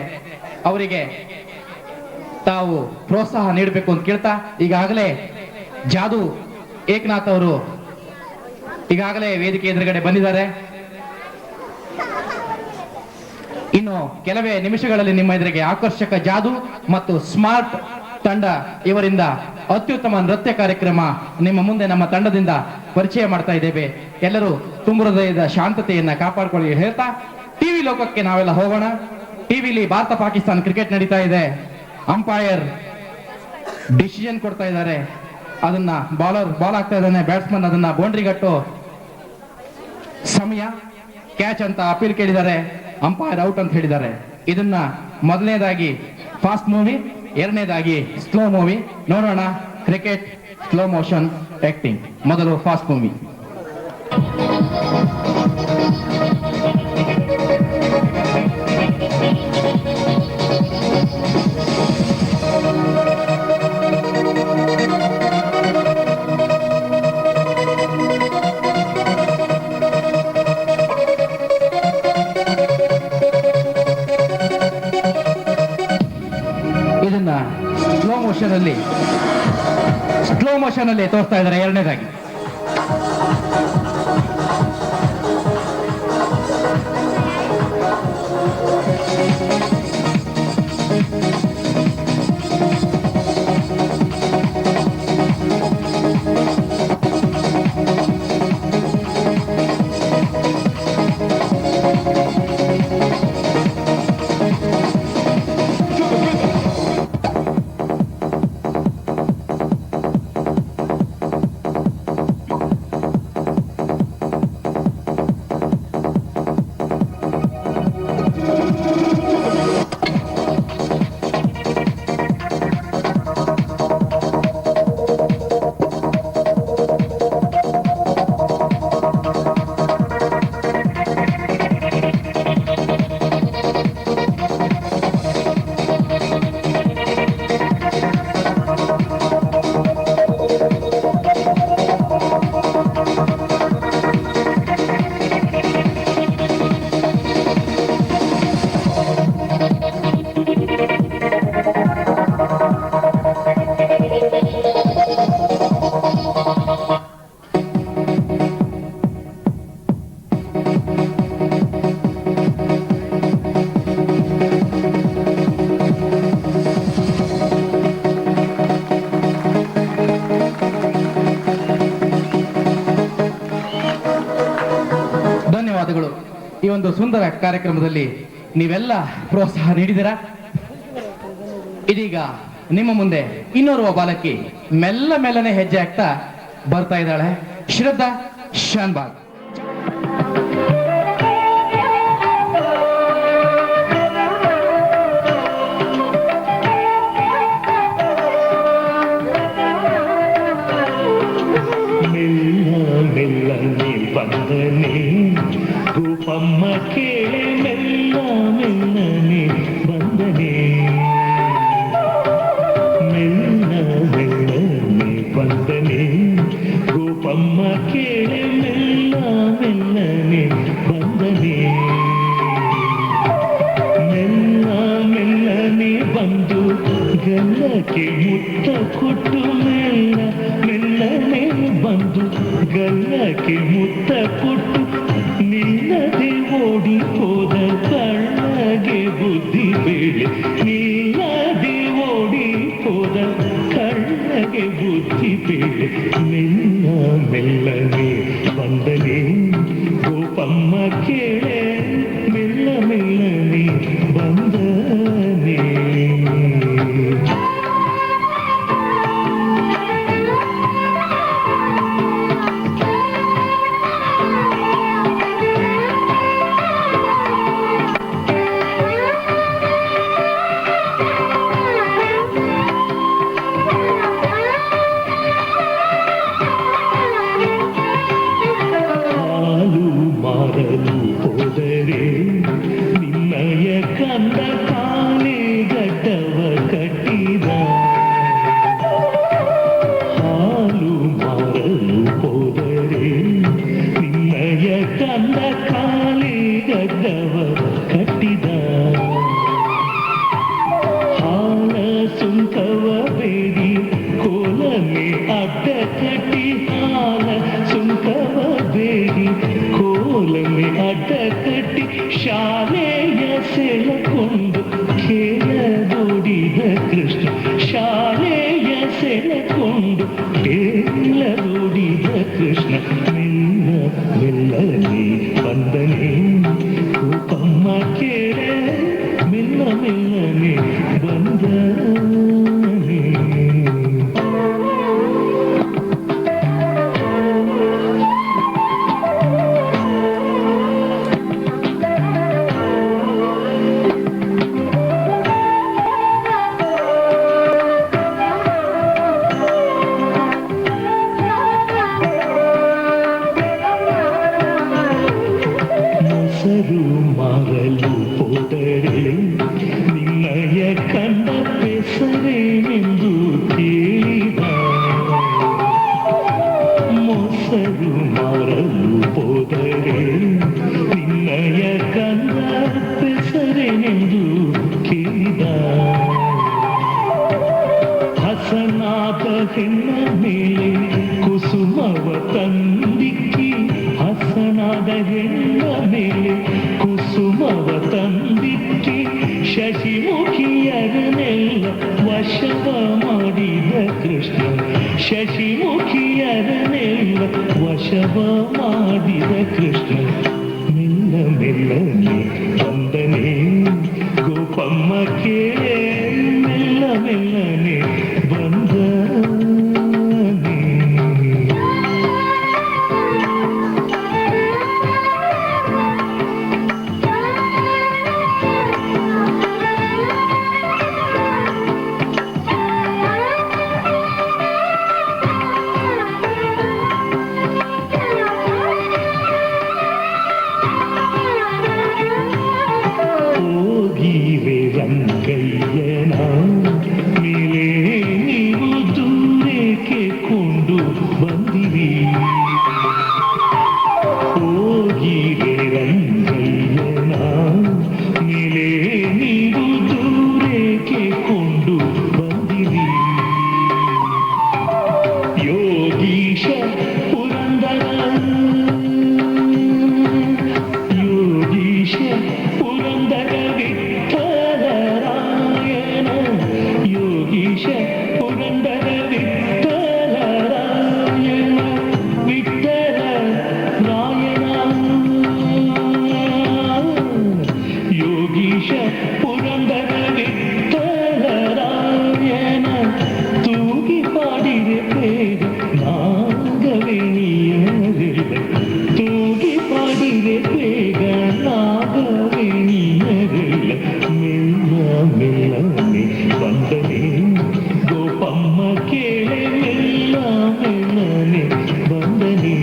ಅವರಿಗೆ ತಾವು ಪ್ರೋತ್ಸಾಹ ನೀಡಬೇಕು ಅಂತ ಕೇಳ್ತಾ, ಈಗಾಗಲೇ ಜಾದು ಏಕನಾಥ್ ಅವರು ಈಗಾಗಲೇ ವೇದಿಕೆ ಎದುರುಗಡೆ ಬಂದಿದ್ದಾರೆ. ಇನ್ನು ಕೆಲವೇ ನಿಮಿಷಗಳಲ್ಲಿ ನಿಮ್ಮ ಎದುರಿಗೆ ಆಕರ್ಷಕ ಜಾದು ಮತ್ತು ಸ್ಮಾರ್ಟ್ ತಂಡ ಇವರಿಂದ ಅತ್ಯುತ್ತಮ ನೃತ್ಯ ಕಾರ್ಯಕ್ರಮ ನಿಮ್ಮ ಮುಂದೆ ನಮ್ಮ ತಂಡದಿಂದ ಪರಿಚಯ ಮಾಡ್ತಾ ಇದ್ದೇವೆ. ಎಲ್ಲರೂ ತುಂಬ ಹೃದಯದ ಶಾಂತತೆಯನ್ನ ಕಾಪಾಡಿಕೊಳ್ಳಿ ಹೇಳ್ತಾ ಟಿವಿ ಲೋಕಕ್ಕೆ ನಾವೆಲ್ಲ ಹೋಗೋಣ. ಟಿವಿಲಿ ಭಾರತ ಪಾಕಿಸ್ತಾನ ಕ್ರಿಕೆಟ್ ನಡೀತಾ ಇದೆ. ಅಂಪೈರ್ ಡಿಸಿಷನ್ ಕೊಡ್ತಾ ಇದ್ದಾರೆ, ಅದನ್ನ ಬಾಲರ್ ಬಾಲ್ ಆಗ್ತಾ ಇದ್ದಾನೆ, ಬ್ಯಾಟ್ಸ್ಮನ್ ಅದನ್ನ ಬೌಂಡ್ರಿ ಗಟ್ಟೋ ಸಮಯ, ಕ್ಯಾಚ್ ಅಂತ ಅಪೀಲ್ ಕೇಳಿದ್ದಾರೆ, ಅಂಪೈರ್ ಔಟ್ ಅಂತ ಹೇಳಿದ್ದಾರೆ. ಇದನ್ನ ಮೊದಲನೇದಾಗಿ ಫಾಸ್ಟ್ ಮೂವಿ, ಎರಡನೇದಾಗಿ ಸ್ಲೋ ಮೂವಿ ನೋಡೋಣ. Cricket slow motion acting. ಮೊದಲು ಫಾಸ್ಟ್ ಮೂವಿ. ಇದನ್ನ ಸ್ಲೋ ಮೋಷನ್ ಅಲ್ಲಿ ತೋರಿಸ್ತಾ ಇದ್ದಾರೆ. ಎರಡನೇದಾಗಿ ಧನ್ಯವಾದಗಳು. ಈ ಒಂದು ಸುಂದರ ಕಾರ್ಯಕ್ರಮದಲ್ಲಿ ನೀವೆಲ್ಲ ಪ್ರೋತ್ಸಾಹ ನೀಡಿದಿರ. ಇದೀಗ ನಿಮ್ಮ ಮುಂದೆ ಇನ್ನೋರ್ವ ಬಾಲಕಿ ಮೆಲ್ಲನೆ ಹೆಜ್ಜೆ ಆಗ್ತಾ ಬರ್ತಾ ಇದ್ದಾಳೆ. ಶ್ರದ್ಧಾ ಶಾನ್ಬಾಗ್. ಮೆಲ್ಲನೆ ಬಂದನೆ ರೂಪಮ್ಮ ಕೇಳೆ, ಮೆಲ್ಲನೆ ಬಂದನೆ, ಮೆಲ್ಲನೆ ಬಂದನೆ ರೂಪಮ್ಮ ಕೇಳೆ, ಮೆಲ್ಲನೆ ಬಂದನೆ, ಮೆಲ್ಲನೆ ಬಂದು ಗಲ್ಲಕ್ಕೆ ಮುತ್ತ ಕೊಟ್ಟು, ಮೆಲ್ಲನೆ ಬಂದು ಗಲ್ಲಕ್ಕೆ ಮುತ್ತ ಕೊಟ್ಟು, ನಿಲ್ಲದೆ ಓಡಿ ಹೋದ ಕಳ್ಳಗೆ ಬುದ್ಧಿ ಬೇಳೆ, ನಿಲ್ಲದೆ ಓಡಿ ಹೋದ ಕಳ್ಳಗೆ ಬುದ್ಧಿ ಬೇಳೆ, ಮೆಲ್ಲನೆ ಬಂದನೆ ಗೋಪಮ್ಮ ಕೇಳೆ, ಮೆಲ್ಲನೆ ಬಂದನೆ. ಸೆಳೆಕೊಂಡು ಕೇಳದೋಡಿದ ಕೃಷ್ಣ ಶಾಲೆಯ ಸೆಳೆಕೊಂಡು ಕೇಳದೋಡಿದ ಕೃಷ್ಣ ಮೆಲ್ಲ ಮೆಲ್ಲನೆ ಬಂದನೆ ಕೋಪಮ್ಮ ಕೇಳೆ ಮೆಲ್ಲ ಮೆಲ್ಲನೆ ಬಂದನೆ. ಮೊಸರು ಮಾರಲು ಹೋದರೆ ನಿನ್ನಯ ಕಂಡ ಹೆಸರೇನೆಂದು ಕೇಳಿದ. ಮೊಸರು ಮಾರಲು ಹೋದರೆ ನಿನ್ನಯ ಕಂಡ ಹೆಸರೇನೆಂದು ಕೇಳಿದ. ಹಸನಾದ ಹೆಣ್ಣ ಮೇಲೆ ಕುಸುಮವ ತಂದಿಕ್ಕಿ ಹಸನಾದ ಹೆಣ್ಣ ಮೇಲೆ ಕುಸುಮವ ತಂದಿಕ್ಕಿ ಶಶಿಮುಖಿಯರನ್ನೆಲ್ಲ ವಶವ ಮಾಡಿದ ಕೃಷ್ಣ ಶಶಿಮುಖಿಯರನ್ನೆಲ್ಲ ವಶವ ಮಾಡಿದ ಕೃಷ್ಣ ಮೆಲ್ಲ ಮೆಲ್ಲನೆ ಬಂದನೆ ಗೋಪಮ್ಮ ಕೇಳೆ ಮೆಲ್ಲ ಮೆಲ್ಲನೆ ಬಂದನೆ. ಹೋಗಿವೆ ರಂಗಯ್ಯನ ಮೇಲೆ ನೀವು ದೂರಕ್ಕೆ ಕೊಂಡು ಬಂದಿರಿ. ಹೋಗಿವೆ ರಂಗಯ್ಯನ ಮೇಲೆ ನೀವು ದೂರಕ್ಕೆ ಕೊಂಡು ಬಂದಿರಿ. ಯೋಗೀಶ ಪುರಂದರ ಯೋಗೀಶ ಪುರಂದರ ವಿಠಲರಾಯಣ ಯೋಗೀಶ ಪುರಂದರ ವಿಠಲರಾಯಣ ವಿಠಲ ರಾಯಣ ಯೋಗೀಶ ಪುರಂದರ ವಿಠಲರಾಯಣ ತೂಗಿ ಪಾಡಿರೆ ಬೇಗ ನಾಗವೇಣಿಯರಿಲ್ಲ ತೂಗಿ ಪಾಡಿರೆ ಬೇಗ ನಾಗವೇಣಿಯರಿಲ್ಲ ಮೆಲ್ಲ ಮೆಲ್ಲನೆ ಬಂದನೆ ಗೋಪಮ್ಮ ಕೇಳೆ ಮೆಲ್ಲ ಮೆಲ್ಲನೆ ಬಂದನೆ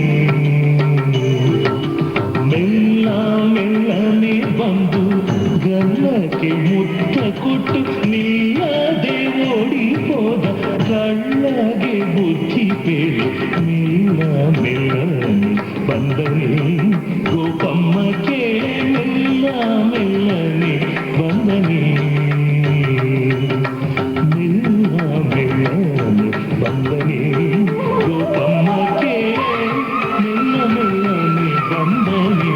ಮೆಲ್ಲ ಮೆಲ್ಲನೆ ಬಂದು ಗಲ್ಲಕ್ಕೆ ಮುತ್ತ ಕೊಟ್ಟು ನಿಲ್ಲದೆ ಓಡಿ ಹೋದ ಕಳ್ಳಗೆ ಬುದ್ಧಿ ಬೇಳೆ ಮೆಲ್ಲ ಮೆಲ್ಲನೆ ಬಂದನೆ ಗೋಪಮ್ಮ ಕೇಳೆ ಮೆಲ್ಲ ಮೆಲ್ಲನೆ ಬಂದನೆ ಮೆಲ್ಲ ಮೆಲ್ಲನೆ ಬಂದನೆ ಗೋಪಮ್ಮ ಕೇಳೆ ಮೆಲ್ಲ ಮೆಲ್ಲನೆ ಬಂದನೆ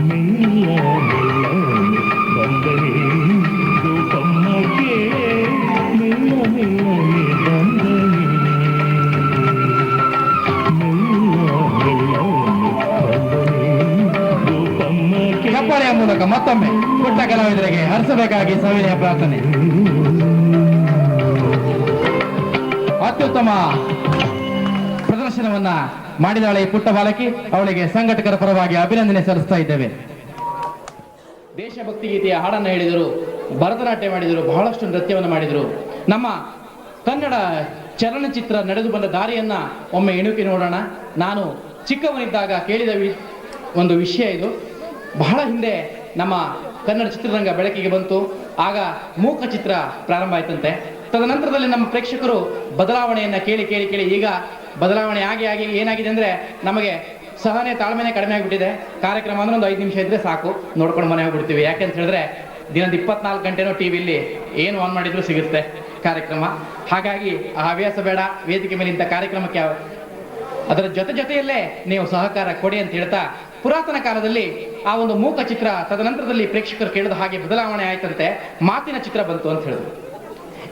ಮೆಲ್ಲ ಮೆಲ್ಲನೆ ಬಂದನೆ ಗೋಪಮ್ಮ ಕೇಳೆ ಮೆಲ್ಲ ಮೆಲ್ಲನೆ ಬಂದನೆ ಚಪ್ಪಾಳೆಯ ಮೂಲಕ ಮತ್ತೊಮ್ಮೆ ಪುಟ್ಟ ಕಲಾವಿದರಿಗೆ ಹರಿಸಬೇಕಾಗಿ ಸವಿನಯ ಪ್ರಾರ್ಥನೆ. ಅತ್ಯುತ್ತಮ ಪ್ರದರ್ಶನವನ್ನ ಮಾಡಿದಾಳೆ ಈ ಪುಟ್ಟ ಬಾಲಕಿ. ಅವಳಿಗೆ ಸಂಘಟಕರ ಪರವಾಗಿ ಅಭಿನಂದನೆ ಸಲ್ಲಿಸ್ತಾ ಇದ್ದೇವೆ. ದೇಶಭಕ್ತಿ ಗೀತೆಯ ಹಾಡನ್ನು ಹೇಳಿದರು, ಭರತನಾಟ್ಯ ಮಾಡಿದರು, ಬಹಳಷ್ಟು ನೃತ್ಯವನ್ನು ಮಾಡಿದರು. ನಮ್ಮ ಕನ್ನಡ ಚಲನಚಿತ್ರ ನಡೆದು ಬಂದ ದಾರಿಯನ್ನ ಒಮ್ಮೆ ಎಣುಕಿ ನೋಡೋಣ. ನಾನು ಚಿಕ್ಕವನಿದ್ದಾಗ ಕೇಳಿದ ಒಂದು ವಿಷಯ ಇದು. ಬಹಳ ಹಿಂದೆ ನಮ್ಮ ಕನ್ನಡ ಚಿತ್ರರಂಗ ಬೆಳಕಿಗೆ ಬಂತು. ಆಗ ಮೂಕ ಚಿತ್ರ ಪ್ರಾರಂಭ ಆಯ್ತಂತೆ. ತದನಂತರದಲ್ಲಿ ನಮ್ಮ ಪ್ರೇಕ್ಷಕರು ಬದಲಾವಣೆಯನ್ನ ಕೇಳಿ ಕೇಳಿ ಕೇಳಿ ಈಗ ಬದಲಾವಣೆ ಆಗಿ ಏನಾಗಿದೆ ಅಂದ್ರೆ ನಮಗೆ ಸಹನೆ ತಾಳ್ಮೆನೆ ಕಡಿಮೆ ಆಗಿಬಿಟ್ಟಿದೆ. ಕಾರ್ಯಕ್ರಮ ಅಂದ್ರೆ ಒಂದು 5 ನಿಮಿಷ ಇದ್ರೆ ಸಾಕು, ನೋಡ್ಕೊಂಡು ಮನೆ ಹೋಗ್ಬಿಡ್ತೀವಿ. ಯಾಕೆಂತ ಹೇಳಿದ್ರೆ ದಿನದ 24 ಗಂಟೆನೂ ಟಿವಿಲಿ ಏನು ಆನ್ ಮಾಡಿದ್ರು ಸಿಗುತ್ತೆ ಕಾರ್ಯಕ್ರಮ. ಹಾಗಾಗಿ ಆ ಹವ್ಯಾಸ ಬೇಡ. ವೇದಿಕೆ ಮೇಲೆ ಇಂಥ ಕಾರ್ಯಕ್ರಮಕ್ಕೆ ಅದರ ಜೊತೆಯಲ್ಲೇ ನೀವು ಸಹಕಾರ ಕೊಡಿ ಅಂತ ಹೇಳ್ತಾ, ಪುರಾತನ ಕಾಲದಲ್ಲಿ ಆ ಒಂದು ಮೂಕ ಚಿತ್ರ ತದನಂತರದಲ್ಲಿ ಪ್ರೇಕ್ಷಕರು ಕೇಳಿದ ಹಾಗೆ ಬದಲಾವಣೆ ಆಯ್ತಂತೆ, ಮಾತಿನ ಚಿತ್ರ ಬಂತು ಅಂತ ಹೇಳಿದ್ರು.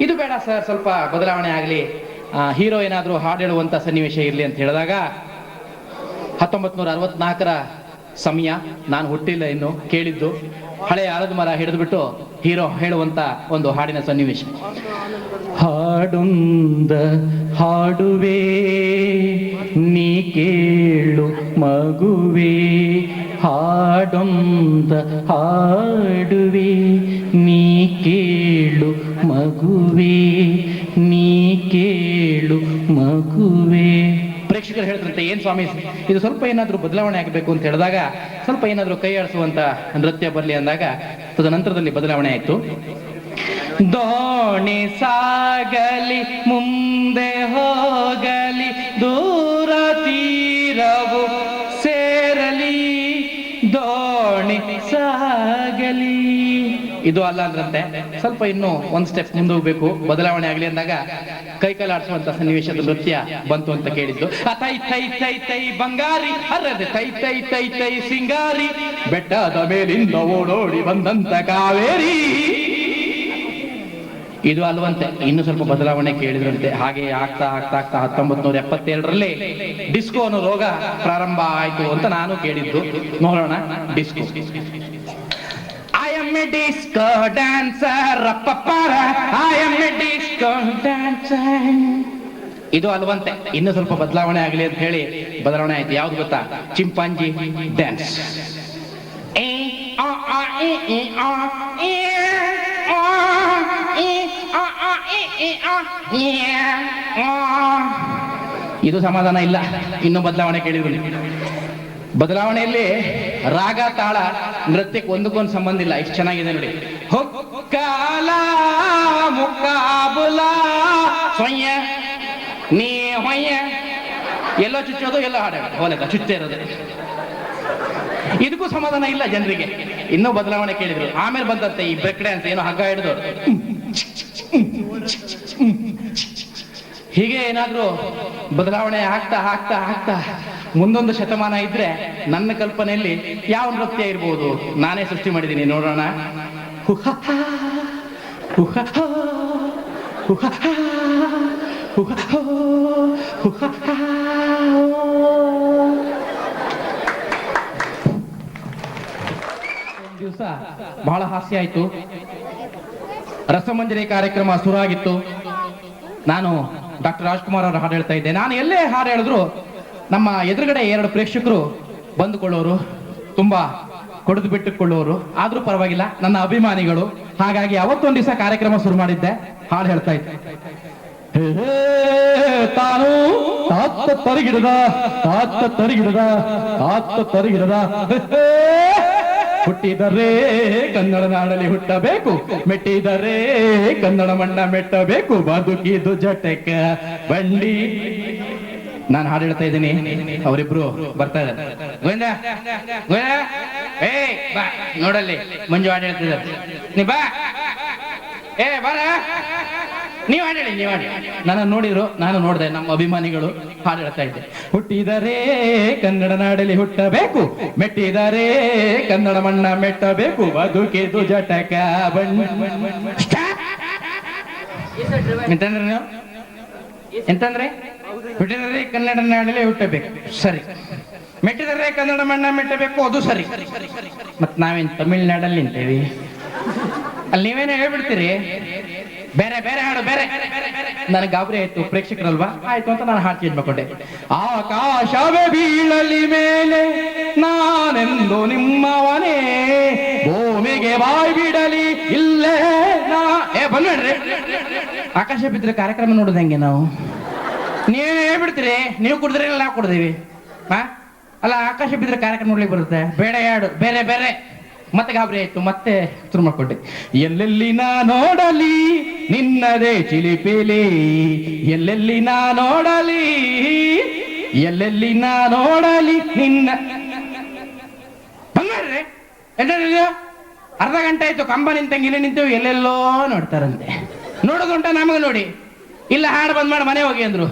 ಇದು ಬೇಡ ಸರ್, ಸ್ವಲ್ಪ ಬದಲಾವಣೆ ಆಗಲಿ, ಹೀರೋ ಏನಾದರೂ ಹಾಡು ಹೇಳುವಂಥ ಸನ್ನಿವೇಶ ಇರಲಿ ಅಂತ ಹೇಳಿದಾಗ 1964ರ ಸಮಯ, ನಾನು ಹುಟ್ಟಿಲ್ಲ ಇನ್ನು, ಕೇಳಿದ್ದು ಹಳೆಯ ಆಲದ ಮರ ಹಿಡಿದುಬಿಟ್ಟು ಹೀರೋ ಹೇಳುವಂತ ಒಂದು ಹಾಡಿನ ಸನ್ನಿವೇಶ. ಹಾಡೊಂದ ಹಾಡುವೆ ನೀ ಕೇಳು ಮಗುವೆ, ಹಾಡೊಂದ ಹಾಡುವೆ ನೀ ಕೇಳು ಮಗುವೆ, ನೀ ಕೇಳು ಮಗುವೆ. ಪ್ರೇಕ್ಷಕರು ಹೇಳ್ತಾರಂತೆ, ಏನ್ ಸ್ವಾಮಿ ಇದು ಸ್ವಲ್ಪ ಏನಾದ್ರೂ ಬದಲಾವಣೆ ಆಗಬೇಕು ಅಂತ ಹೇಳಿದಾಗ, ಸ್ವಲ್ಪ ಏನಾದ್ರೂ ಕೈ ಆಡಿಸುವಂತ ನೃತ್ಯ ಬರಲಿ ಅಂದಾಗ ತದನಂತರದಲ್ಲಿ ಬದಲಾವಣೆ ಆಯ್ತು. ದೋಣಿ ಸಾಗಲಿ ಮುಂದೆ ಹೋಗಲಿ ದೂರ ತೀರವು ಸೇರಲಿ, ದೋಣಿ ಸಾಗಲಿ. ಇದು ಅಲ್ಲ ಅಂದ್ರಂತೆ, ಸ್ವಲ್ಪ ಇನ್ನು ಒಂದ್ ಸ್ಟೆಪ್ ಮುಂದೆ ಹೋಗ್ಬೇಕು, ಬದಲಾವಣೆ ಆಗ್ಲಿ ಅಂದಾಗ ಕೈಕಾಲು ಆಡಿಸುವಂತ ಸನ್ನಿವೇಶದ ನೃತ್ಯ ಬಂತು ಅಂತ ಕೇಳಿದ್ದು. ತೈ ತೈ ತೈ ತೈ ಬಂಗಾರಿ ಅರ್ರದೆ ತೈ ತೈ ತೈ ತೈ ಸಿಂಗಾರಿ, ಬೆಟ್ಟದ ಮೇಲಿಂದ ಓಡೋಡಿ ಬಂದಂತ ಕಾವೇರಿ. ಇದು ಅಲ್ವಂತೆ, ಇನ್ನು ಸ್ವಲ್ಪ ಬದಲಾವಣೆ ಕೇಳಿದ್ರಂತೆ. ಹಾಗೆ ಆಗ್ತಾ ಆಗ್ತಾ ಆಗ್ತಾ 1972ರಲ್ಲಿ ಡಿಸ್ಕೋ ಅನ್ನೋ ರೋಗ ಪ್ರಾರಂಭ ಆಯ್ತು ಅಂತ ನಾನು ಕೇಳಿದ್ದು. ನೋಡೋಣ disco. I am a disco dancer, rappapara, I am a disco dancer. ಇದು ಅಲ್ವಂತೆ, ಇನ್ನು ಸ್ವಲ್ಪ ಬದಲಾವಣೆ ಆಗಲಿ ಅಂತ ಹೇಳಿ ಬದಲಾವಣೆ ಆಯ್ತು. ಯಾವ್ದು ಗೊತ್ತಾ? Chimpanzee dance. ಇದು ಸಮಾಧಾನ ಇಲ್ಲ, ಇನ್ನು ಬದಲಾವಣೆ ಕೇಳಿದ್ರು. ಬದಲಾವಣೆಯಲ್ಲಿ ರಾಗ ತಾಳ ನೃತ್ಯಕ್ಕೆ ಒಂದಕ್ಕೊಂದು ಸಂಬಂಧ ಇಲ್ಲ, ಎಷ್ಟು ಚೆನ್ನಾಗಿದೆ ನೋಡಿ. ಹೊಕ್ಕಾಲ ಮುಕ್ಕಾಬುಲ ಸೊಯ್ಯ ನೀ ಹೊಯ್ಯ, ಎಲ್ಲೋ ಚುಚ್ಚೋದು ಎಲ್ಲೋ ಹಾಡೋದು, ಹೋಲದ ಚುಚ್ಚೆ ಇರೋದು. ಇದಕ್ಕೂ ಸಮಾಧಾನ ಇಲ್ಲ ಜನರಿಗೆ, ಇನ್ನೂ ಬದಲಾವಣೆ ಕೇಳಿದ್ರು. ಆಮೇಲೆ ಬಂದಂತೆ ಈ ಬ್ರೇಕ್ ಡ್ಯಾನ್ಸ್, ಏನೋ ಹಗ್ಗ ಹಿಡಿದು ಹೀಗೆ ಏನಾದ್ರೂ ಬದಲಾವಣೆ ಆಗ್ತಾ ಆಗ್ತಾ ಆಗ್ತಾ ಮುಂದೊಂದು ಶತಮಾನ ಇದ್ರೆ ನನ್ನ ಕಲ್ಪನೆಯಲ್ಲಿ ಯಾವ ನೃತ್ಯ ಇರ್ಬೋದು ನಾನೇ ಸೃಷ್ಟಿ ಮಾಡಿದ್ದೀನಿ, ನೋಡೋಣ. ದಿವಸ ಬಹಳ ಹಾಸ್ಯ ಆಯ್ತು, ರಸಮಂಜರಿ ಕಾರ್ಯಕ್ರಮ ಶುರುವಾಗಿತ್ತು. ನಾನು ಡಾಕ್ಟರ್ ರಾಜ್ಕುಮಾರ್ ಅವರ ಹಾಡು ಹೇಳ್ತಾ ಇದ್ದೆ. ನಾನು ಎಲ್ಲೇ ಹಾಡು ಹೇಳಿದ್ರು ನಮ್ಮ ಎದುರುಗಡೆ 2 ಪ್ರೇಕ್ಷಕರು ಬಂದುಕೊಳ್ಳೋರು, ತುಂಬಾ ಕೊಡದು ಬಿಟ್ಟುಕೊಳ್ಳೋರು. ಆದ್ರೂ ಪರವಾಗಿಲ್ಲ, ನನ್ನ ಅಭಿಮಾನಿಗಳು. ಹಾಗಾಗಿ ಅವತ್ತೊಂದು ದಿವಸ ಕಾರ್ಯಕ್ರಮ ಶುರು ಮಾಡಿದ್ದೆ, ಹಾಡು ಹೇಳ್ತಾ ಇದ್ದೆ. ತಾನು ತಾತ್ತ ತರಿಗಿಡದ ತಾತ್ತ ತರಿಗಿಡದ ತಾತ್ತ ತರಿಗಿಡದ, ಹುಟ್ಟಿದರೆ ಕನ್ನಡ ನಾಡಲ್ಲಿ ಹುಟ್ಟಬೇಕು, ಮೆಟ್ಟಿದರೆ ಕನ್ನಡ ಮಣ್ಣ ಮೆಟ್ಟಬೇಕು, ಬದುಕಿದು ಜಟಕ ಬಂಡಿ. ನಾನು ಹಾಡು ಹೇಳ್ತಾ ಇದ್ದೀನಿ, ಅವರಿಬ್ರು ಬರ್ತಾ ಇದ್ದಾರೆ. ಗೋವಿಂದ ಗೋವಿಂದ, ಏ ಬಾ ನೋಡಲ್ಲಿ ಮಂಜು ಹಾಡು ಹೇಳ್ತಿದ್ದಾರೆ, ನೀ ಬಾ, ಏ ಬಾರ, ನೀವ್ ಹಾಡೇಳಿ ನೀವ್ ಹಾಡಿ. ನನ್ನ ನೋಡಿದ್ರು, ನಾನು ನೋಡಿದೆ, ನಮ್ಮ ಅಭಿಮಾನಿಗಳು ಹಾಡು ಹೇಳ್ತಾ ಇದ್ದೆ. ಹುಟ್ಟಿದರೆ ಕನ್ನಡ ನಾಡಲ್ಲಿ ಹುಟ್ಟಬೇಕು, ಮೆಟ್ಟಿದರೆ ಕನ್ನಡ ಮಣ್ಣ ಮೆಟ್ಟಬೇಕು, ಬದುಕಿದು ಜಟಕ ಬಂಡಿ. ಎಂತಂದ್ರೆ ನೀವು ಎಂತಂದ್ರೆ ಹುಟ್ಟಿದರೆ ಕನ್ನಡ ನಾಡಲ್ಲಿ ಹುಟ್ಟಬೇಕು, ಸರಿ. ಮೆಟ್ಟಿದರೆ ಕನ್ನಡ ಮಣ್ಣ ಮೆಟ್ಟಬೇಕು, ಅದು ಸರಿ. ಮತ್ ನಾವೇನ್ ತಮಿಳ್ನಾಡಲ್ಲಿ ನಿಂತೇವಿ, ಅಲ್ಲಿ ನೀವೇನೋ ಹೇಳ್ಬಿಡ್ತೀರಿ ಬೇರೆ ಬೇರೆ ಹಾಡು ಬೇರೆ. ನನಗೆ ಗಾಬರಿ ಆಯ್ತು, ಪ್ರೇಕ್ಷಕರಲ್ವಾ, ಆಯ್ತು ಅಂತ ನಾನು ಹಾಡು ಚೇಂಜ್ ಮಾಡ್ಕೊಂಡೆ. ಆಕಾಶವೇ ಬೀಳಲಿ ಮೇಲೆ ನಾನೆಂದು ನಿಮ್ಮವನೇ, ಭೂಮಿಗೆ ಬಾಯ್ ಬಿಡಲಿ ಇಲ್ಲೇ ನಾ. ಬಂದ್ಬೇಡ್ರಿ, ಆಕಾಶ ಬಿದ್ದರೆ ಕಾರ್ಯಕ್ರಮ ನೋಡುದು ಹೆಂಗೆ ನಾವು? ನೀವೇ ಹೇಳ್ಬಿಡ್ತೀರಿ, ನೀವು ಕುಡಿದ್ರಿ ನಾವು ಕುಡ್ದೀವಿ. ಅಲ್ಲ, ಆಕಾಶ ಬಿದ್ದರೆ ಕಾರ್ಯಕ್ರಮ ನೋಡ್ಲಿಕ್ಕೆ ಬರುತ್ತೆ, ಬೇಡ ಹಾಡು ಬೇರೆ ಬೇರೆ. ಮತ್ತೆ ಗಾಬರಿ ಆಯ್ತು, ಮತ್ತೆ ಶುರು ಮಾಡ್ಕೊಂಡೆ. ಎಲ್ಲೆಲ್ಲಿ ನಾ ನೋಡಲಿ ನಿನ್ನದೇ ಚಿಲಿಪಿಲಿ, ಎಲ್ಲೆಲ್ಲಿ ನಾ ನೋಡಲಿ, ಎಲ್ಲೆಲ್ಲಿ ನಾ ನೋಡಲಿ ನಿನ್ನ. ಬಂದ್ರಿ ಅರ್ಧ ಗಂಟೆ ಆಯ್ತು, ಕಂಬ ನಿಂತಂಗೆ ಇಲ್ಲಿ ನಿಂತು ಎಲ್ಲೆಲ್ಲೋ ನೋಡ್ತಾರಂತೆ. ನೋಡೋದುಂಟ ನಮಗೆ ನೋಡಿ, ಇಲ್ಲ ಹಾಡು ಬಂದ್ ಮಾಡಿ ಮನೆ ಹೋಗಿ ಅಂದ್ರು.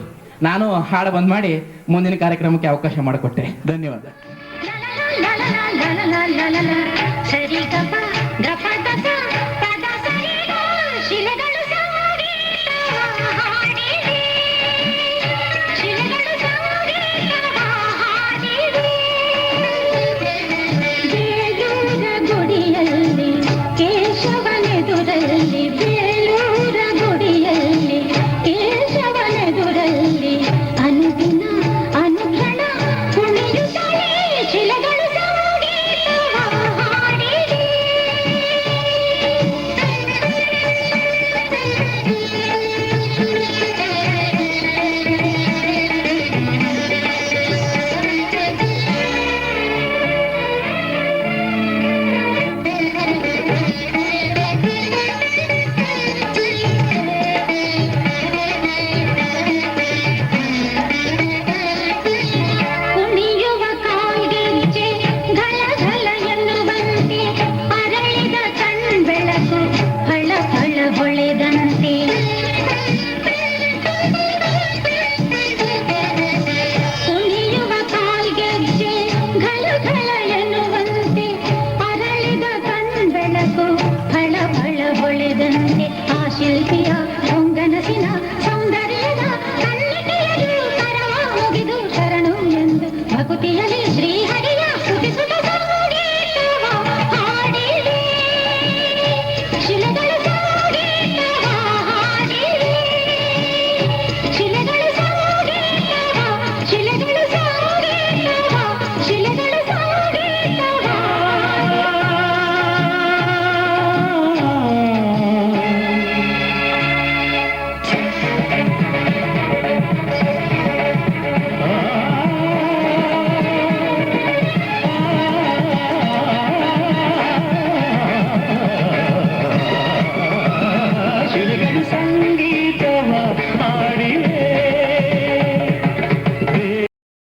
ನಾನು ಹಾಡು ಬಂದ್ ಮಾಡಿ ಮುಂದಿನ ಕಾರ್ಯಕ್ರಮಕ್ಕೆ ಅವಕಾಶ ಮಾಡಿಕೊಟ್ಟೆ. ಧನ್ಯವಾದ. la la la la la la. Sari ga pa